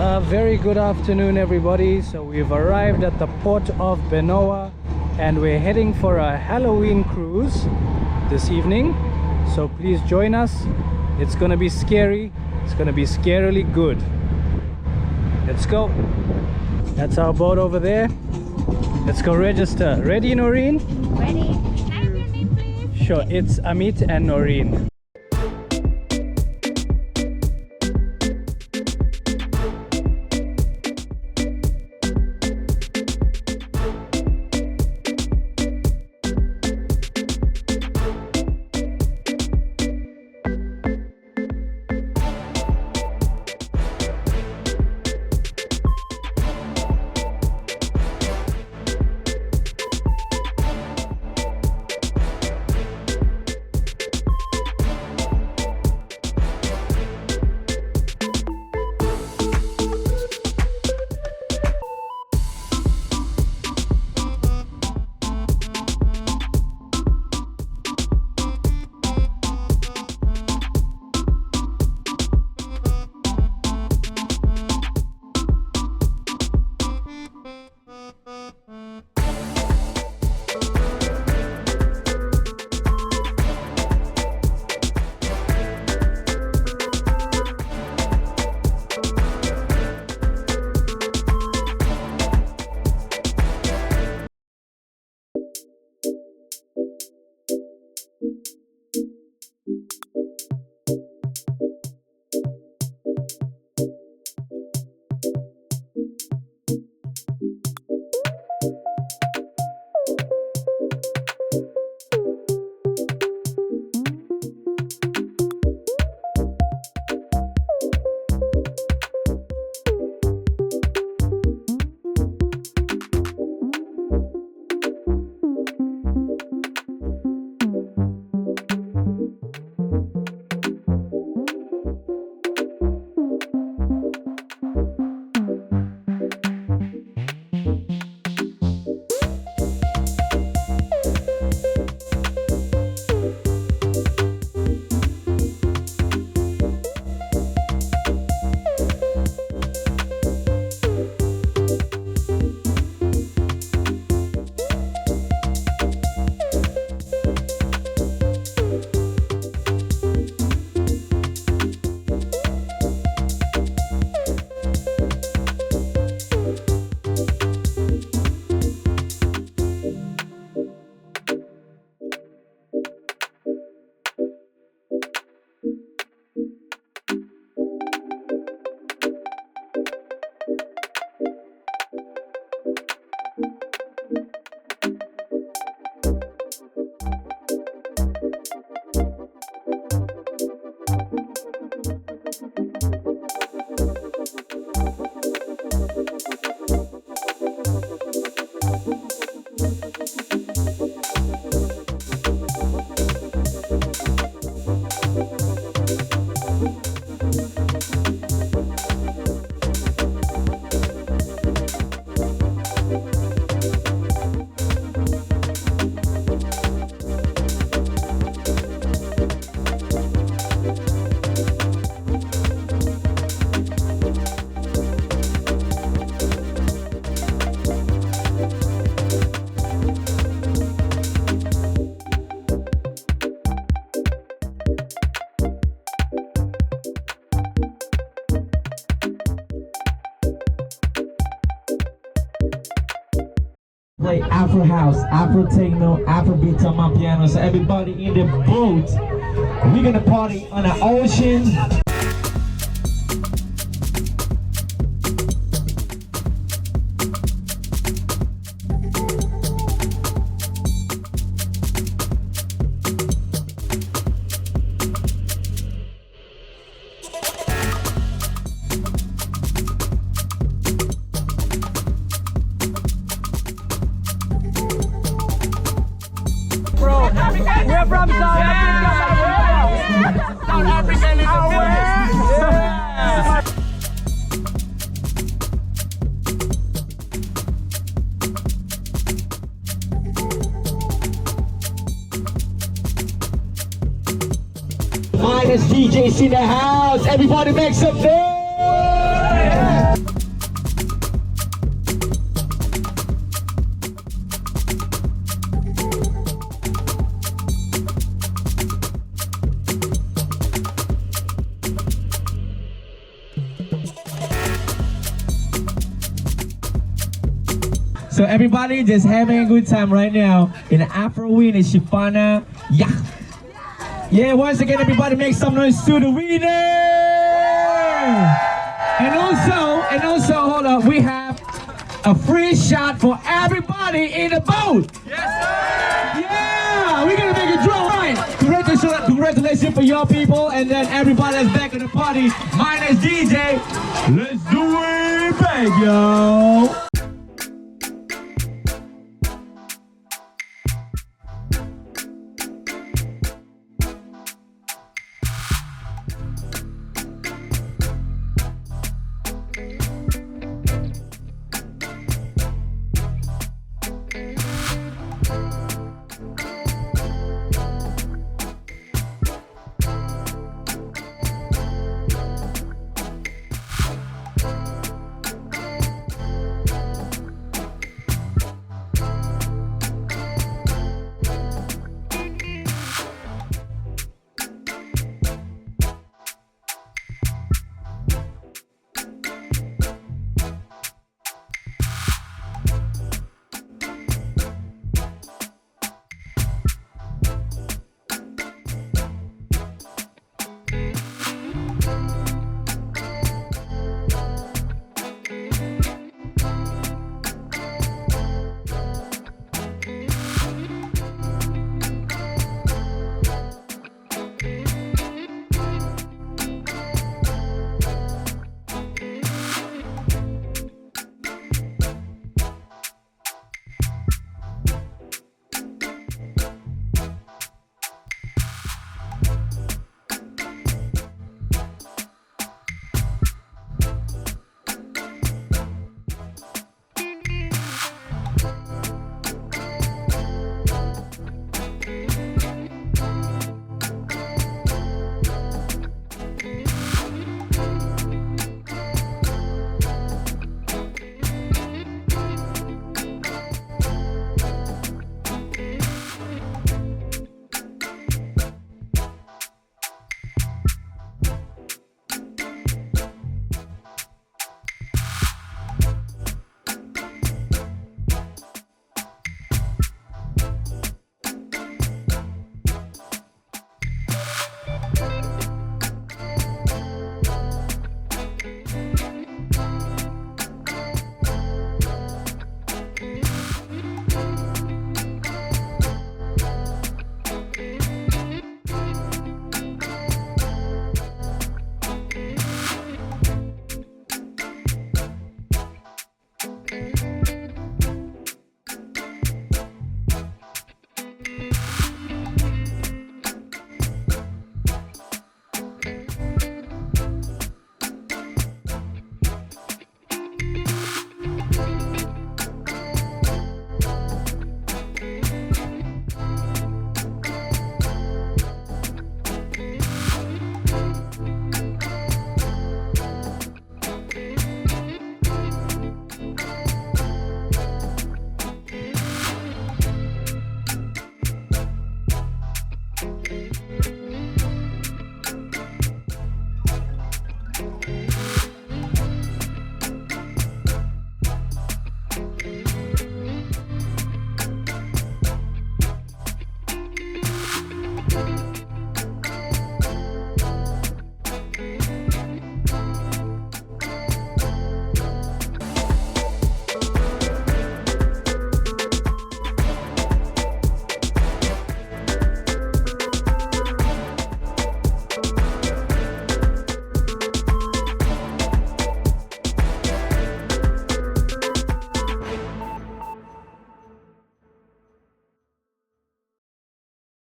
A very good afternoon, everybody. So we've arrived at the port of Benoa and we're heading for a Halloween cruise this evening. So please join us. It's gonna be scary. It's gonna be scarily good. Let's go. That's our boat over there. Let's go register. Ready, Noreen? Ready. Can I have your name, please? Sure, it's Amit and Noreen. Play Afro house, Afro techno, Afro beats on my piano. So everybody in the boat, we're gonna party on the ocean. We're from South Africa. South Africa is the Minus DJs in the house. Everybody make some noise. So everybody just having a good time right now in the Afro win is Shivanna Yacht. Yeah, once again, everybody make some noise to the winner. And also, hold up, we have a free shot for everybody in the boat. Yes, sir. Yeah, we're gonna make a draw, right? Congratulations for your people, and then everybody that's back in the party. Minus DJ. Let's do it, bang, yo.